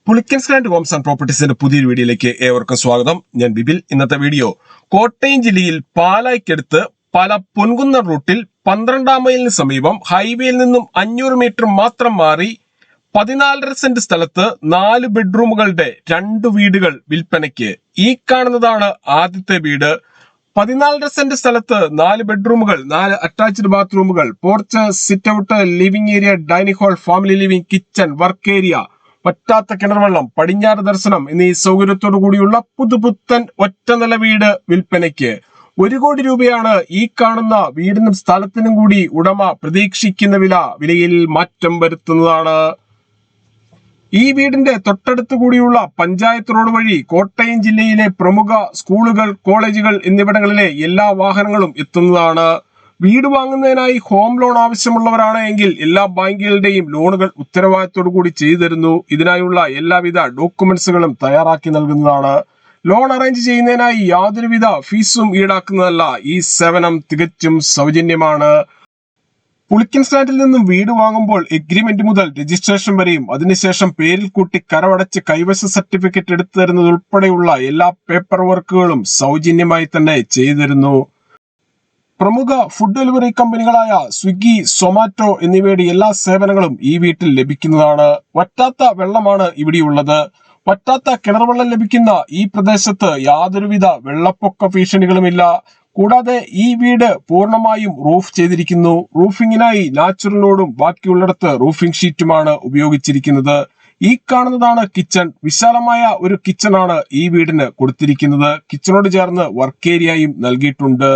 Pulickans land Holmes and പ്രോപ്പർട്ടീസിന്റെ പുതിയൊരു വീഡിയോയിലേക്ക് ഏവർക്കും സ്വാഗതം. ഞാൻ ബിബിൽ. ഇന്നത്തെ വീഡിയോ കോട്ടയം ജില്ലയിൽ പാലായ്ക്കടുത്ത് പല പൊൻകുന്നം റൂട്ടിൽ 12-ാം മൈലിന് സമീപം ഹൈവേയിൽ നിന്നും 500 മീറ്റർ മാത്രം മാറി 14.5 സെന്റ് സ്ഥലത്ത് 4 ബെഡ്റൂമുകളുടെ 2 വീടുകൾ വിൽപ്പനയ്ക്ക്. ഈ കാണുന്നതാണ് ആദ്യത്തെ വീട്. 14.5 സെന്റ് സ്ഥലത്ത് 4 ബെഡ്റൂമുകൾ, 4 അറ്റാച്ച്ഡ് ബാത്റൂമുകൾ, porch, sit out, living area, dining hall, family living, kitchen, work area, പറ്റാത്ത കിണർവെള്ളം, പടിഞ്ഞാറ് ദർശനം എന്നീ സൗകര്യത്തോടു കൂടിയുള്ള പുതുപുത്തൻ ഒറ്റനില വീട് വിൽപ്പനയ്ക്ക്. 1 കോടി രൂപയാണ് ഈ കാണുന്ന വീടിനും സ്ഥലത്തിനും കൂടി ഉടമ പ്രതീക്ഷിക്കുന്ന വിലയിൽ മാറ്റം വരുത്തുന്നതാണ്. ഈ വീടിന്റെ തൊട്ടടുത്തു കൂടിയുള്ള പഞ്ചായത്ത് റോഡ് വഴി കോട്ടയം ജില്ലയിലെ പ്രമുഖ സ്കൂളുകൾ, കോളേജുകൾ എന്നിവിടങ്ങളിലെ എല്ലാ വാഹനങ്ങളും എത്തുന്നതാണ്. വീട് വാങ്ങുന്നതിനായി ഹോം ലോൺ ആവശ്യമുള്ളവരാണ് എങ്കിൽ എല്ലാ ബാങ്കുകളുടെയും ലോണുകൾ ഉത്തരവാദിത്തോടു കൂടി ചെയ്തു തരുന്നു. ഇതിനായുള്ള എല്ലാവിധ ഡോക്യുമെന്റ്സുകളും തയ്യാറാക്കി നൽകുന്നതാണ്. ലോൺ അറേഞ്ച് ചെയ്യുന്നതിനായി യാതൊരുവിധ ഫീസും ഈടാക്കുന്നതല്ല. ഈ സേവനം തികച്ചും സൗജന്യമാണ്. പുളിക്കൻസ് ലാൻഡിൽ നിന്നും വീട് വാങ്ങുമ്പോൾ എഗ്രിമെന്റ് മുതൽ രജിസ്ട്രേഷൻ വരെയും അതിനുശേഷം പേരിൽ കൂട്ടി കരമടച്ച് കൈവശ സർട്ടിഫിക്കറ്റ് എടുത്തു തരുന്നത് ഉൾപ്പെടെയുള്ള എല്ലാ പേപ്പർ വർക്കുകളും സൗജന്യമായി തന്നെ ചെയ്തു തരുന്നു. പ്രമുഖ ഫുഡ് ഡെലിവറി കമ്പനികളായ സ്വിഗ്ഗി, സൊമാറ്റോ എന്നിവയുടെ എല്ലാ സേവനങ്ങളും ഈ വീട്ടിൽ ലഭിക്കുന്നതാണ്. വറ്റാത്ത വെള്ളമാണ് ഇവിടെയുള്ളത്. വറ്റാത്ത കിണർവെള്ളം ലഭിക്കുന്ന ഈ പ്രദേശത്ത് യാതൊരുവിധ വെള്ളപ്പൊക്ക ഭീഷണികളുമില്ല. കൂടാതെ ഈ വീട് പൂർണ്ണമായും റൂഫ് ചെയ്തിരിക്കുന്നു. റൂഫിങ്ങിനായി നാച്ചുറൽ ഓടും ബാക്കിയുള്ളിടത്ത് റൂഫിംഗ് ഷീറ്റുമാണ് ഉപയോഗിച്ചിരിക്കുന്നത്. ഈ കാണുന്നതാണ് കിച്ചൺ. വിശാലമായ ഒരു കിച്ചണാണ് ഈ വീടിന് കൊടുത്തിരിക്കുന്നത്. കിച്ചണോട് ചേർന്ന് വർക്ക് ഏരിയയും നൽകിയിട്ടുണ്ട്.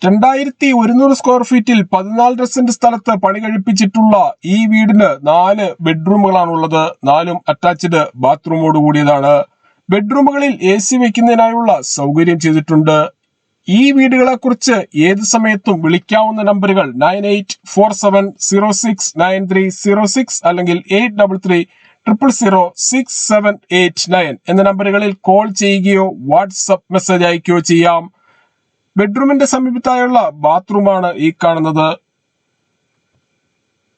2100 സ്ക്വയർ ഫീറ്റിൽ 14.5 സെന്റ് സ്ഥലത്ത് പണി കഴിപ്പിച്ചിട്ടുള്ള ഈ വീടിന് 4 ബെഡ്റൂമുകളാണുള്ളത്. 4ഉം അറ്റാച്ച്ഡ് ബാത്റൂമോട് കൂടിയതാണ്. ബെഡ്റൂമുകളിൽ AC വെക്കുന്നതിനായുള്ള സൗകര്യം ചെയ്തിട്ടുണ്ട്. ഈ വീടുകളെ കുറിച്ച് ഏത് സമയത്തും വിളിക്കാവുന്ന നമ്പറുകൾ 9847069306 അല്ലെങ്കിൽ 83300678 എന്ന നമ്പറുകളിൽ കോൾ ചെയ്യുകയോ വാട്സ്ആപ്പ് മെസ്സേജ് അയക്കുകയോ ചെയ്യാം. ബെഡ്റൂമിന്റെ സമീപത്തായുള്ള ബാത്റൂമാണ് ഈ കാണുന്നത്.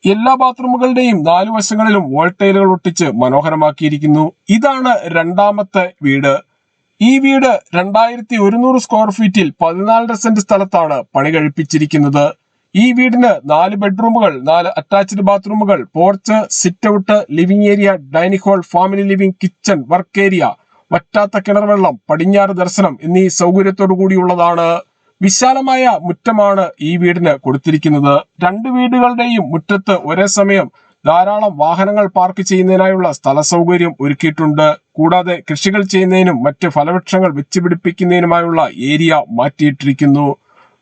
എല്ലാ ബാത്റൂമുകളുടെയും 4 വശങ്ങളിലും വോൾട്ടൈലുകൾ ഒട്ടിച്ച് മനോഹരമാക്കിയിരിക്കുന്നു. ഇതാണ് രണ്ടാമത്തെ വീട്. ഈ വീട് 2100 സ്ക്വയർ ഫീറ്റിൽ 14.5 സെന്റ് സ്ഥലത്താണ് പണി കഴിപ്പിച്ചിരിക്കുന്നത്. ഈ വീടിന് 4 ബെഡ്റൂമുകൾ, 4 അറ്റാച്ച്ഡ് ബാത്റൂമുകൾ, porch, sit out, living area, dining hall, family living, kitchen, work area, വറ്റാത്ത കിണർവെള്ളം, പടിഞ്ഞാറ് ദർശനം എന്നീ സൗകര്യത്തോടു കൂടിയുള്ളതാണ്. വിശാലമായ മുറ്റമാണ് ഈ വീടിന് കൊടുത്തിരിക്കുന്നത്. 2 വീടുകളുടെയും മുറ്റത്ത് ഒരേ സമയം ധാരാളം വാഹനങ്ങൾ പാർക്ക് ചെയ്യുന്നതിനായുള്ള സ്ഥല സൗകര്യം ഒരുക്കിയിട്ടുണ്ട്. കൂടാതെ കൃഷികൾ ചെയ്യുന്നതിനും മറ്റ് ഫലവൃക്ഷങ്ങൾ വെച്ചുപിടിപ്പിക്കുന്നതിനുമായുള്ള ഏരിയ മാറ്റിയിട്ടിരിക്കുന്നു.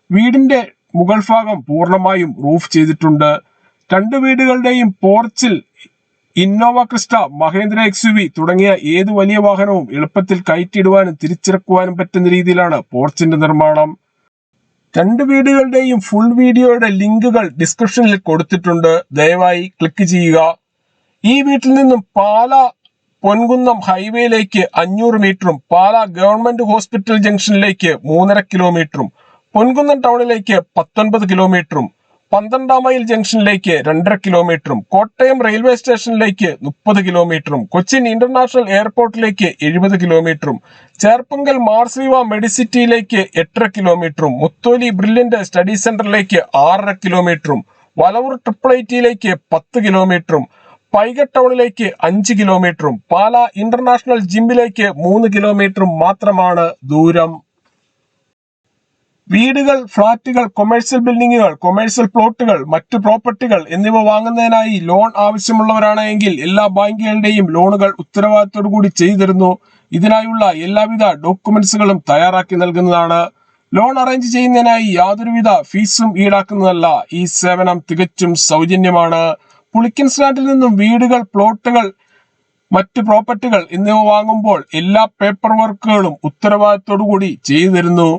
വീടിന്റെ മുകൾ ഭാഗം പൂർണ്ണമായും റൂഫ് ചെയ്തിട്ടുണ്ട്. 2 വീടുകളുടെയും പോർച്ചിൽ ഇന്നോവ ക്രിസ്റ്റ, മഹേന്ദ്ര XUV തുടങ്ങിയ ഏത് വലിയ വാഹനവും എളുപ്പത്തിൽ കയറ്റിയിടുവാനും തിരിച്ചിറക്കുവാനും പറ്റുന്ന രീതിയിലാണ് പോർച്ചിന്റെ നിർമ്മാണം. 2 വീടുകളുടെയും ഫുൾ വീഡിയോയുടെ ലിങ്കുകൾ ഡിസ്ക്രിപ്ഷനിൽ കൊടുത്തിട്ടുണ്ട്. ദയവായി ക്ലിക്ക് ചെയ്യുക. ഈ വീട്ടിൽ നിന്നും പാലാ പൊൻകുന്നം ഹൈവേയിലേക്ക് 500 മീറ്ററും പാലാ ഗവൺമെന്റ് ഹോസ്പിറ്റൽ ജംഗ്ഷനിലേക്ക് 3.5 കിലോമീറ്ററും പൊൻകുന്നം ടൗണിലേക്ക് 19 കിലോമീറ്ററും 12-ാം മൈൽ ജംഗ്ഷനിലേക്ക് 2.5 കിലോമീറ്ററും കോട്ടയം റെയിൽവേ സ്റ്റേഷനിലേക്ക് 30 കിലോമീറ്ററും കൊച്ചിൻ ഇന്റർനാഷണൽ എയർപോർട്ടിലേക്ക് 70 കിലോമീറ്ററും ചേർപ്പങ്കൽ മാർസിവ മെഡിസിറ്റിയിലേക്ക് 8.5 കിലോമീറ്ററും മുത്തോലി ബ്രില്യന്റ് സ്റ്റഡി സെന്ററിലേക്ക് 6.5 കിലോമീറ്ററും വലവൂർ IIITയിലേക്ക് 10 കിലോമീറ്ററും പൈക ടൗണിലേക്ക് 5 കിലോമീറ്ററും പാലാ ഇന്റർനാഷണൽ ജിമ്മിലേക്ക് 3 കിലോമീറ്ററും മാത്രമാണ് ദൂരം. വീടുകൾ, ഫ്ളാറ്റുകൾ, കൊമേഴ്സ്യൽ ബിൽഡിങ്ങുകൾ, കൊമേഴ്സ്യൽ പ്ലോട്ടുകൾ, മറ്റു പ്രോപ്പർട്ടികൾ എന്നിവ വാങ്ങുന്നതിനായി ലോൺ ആവശ്യമുള്ളവരാണ് എങ്കിൽ എല്ലാ ബാങ്കുകളുടെയും ലോണുകൾ ഉത്തരവാദിത്തോടു കൂടി ചെയ്തു തരുന്നു. ഇതിനായുള്ള എല്ലാവിധ ഡോക്യുമെന്റ്സുകളും തയ്യാറാക്കി നൽകുന്നതാണ്. ലോൺ അറേഞ്ച് ചെയ്യുന്നതിനായി യാതൊരുവിധ ഫീസും ഈടാക്കുന്നതല്ല. ഈ സേവനം തികച്ചും സൗജന്യമാണ്. പുളിക്കൻസ് ലാൻഡിൽ നിന്നും വീടുകൾ, പ്ലോട്ടുകൾ, മറ്റ് പ്രോപ്പർട്ടികൾ എന്നിവ വാങ്ങുമ്പോൾ എല്ലാ പേപ്പർ വർക്കുകളും ഉത്തരവാദിത്തോടു കൂടി ചെയ്തു തരുന്നു.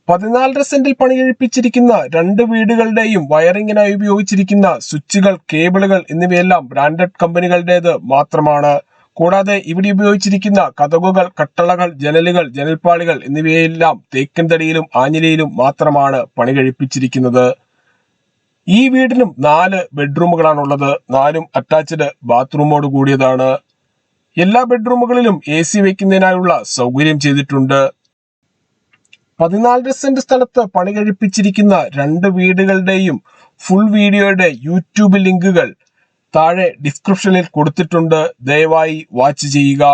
14.5 സെന്റിൽ പണി കഴിപ്പിച്ചിരിക്കുന്ന 2 വീടുകളുടെയും വയറിങ്ങിനായി ഉപയോഗിച്ചിരിക്കുന്ന സ്വിച്ചുകൾ, കേബിളുകൾ എന്നിവയെല്ലാം ബ്രാൻഡഡ് കമ്പനികളുടേത് മാത്രമാണ്. കൂടാതെ ഇവിടെ ഉപയോഗിച്ചിരിക്കുന്ന കതകുകൾ, കട്ടളകൾ, ജനലുകൾ, ജനൽപ്പാളികൾ എന്നിവയെല്ലാം തേക്കൻ തടിയിലും ആഞ്ഞിലയിലും മാത്രമാണ് പണി കഴിപ്പിച്ചിരിക്കുന്നത്. ഈ വീടിനും 4 ബെഡ്റൂമുകളാണുള്ളത്. 4ഉം അറ്റാച്ച്ഡ് ബാത്റൂമോട് കൂടിയതാണ്. എല്ലാ ബെഡ്റൂമുകളിലും AC വെക്കുന്നതിനായുള്ള സൗകര്യം ചെയ്തിട്ടുണ്ട്. 14 സെന്റ് സ്ഥലത്ത് പണി കഴിപ്പിച്ചിരിക്കുന്ന 2 വീടുകളുടെയും ഫുൾ വീഡിയോയുടെ യൂട്യൂബ് ലിങ്കുകൾ താഴെ ഡിസ്ക്രിപ്ഷനിൽ കൊടുത്തിട്ടുണ്ട്. ദയവായി വാച്ച് ചെയ്യുക.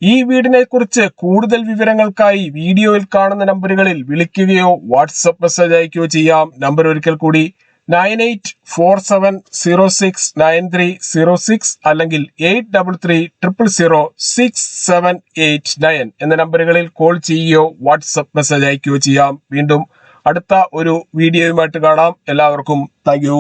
ഈ വീടിനെ കുറിച്ച് കൂടുതൽ വിവരങ്ങൾക്കായി വീഡിയോയിൽ കാണുന്ന നമ്പറുകളിൽ വിളിക്കുകയോ വാട്സപ്പ് മെസ്സേജ് അയക്കുകയോ ചെയ്യാം. നമ്പർ ഒരിക്കൽ കൂടി 9847069306 അല്ലെങ്കിൽ 83300678 എന്ന നമ്പറുകളിൽ കോൾ ചെയ്യുകയോ വാട്സപ്പ് മെസ്സേജ് അയക്കുകയോ ചെയ്യാം. വീണ്ടും അടുത്ത ഒരു വീഡിയോയുമായിട്ട് കാണാം. എല്ലാവർക്കും താങ്ക് യു.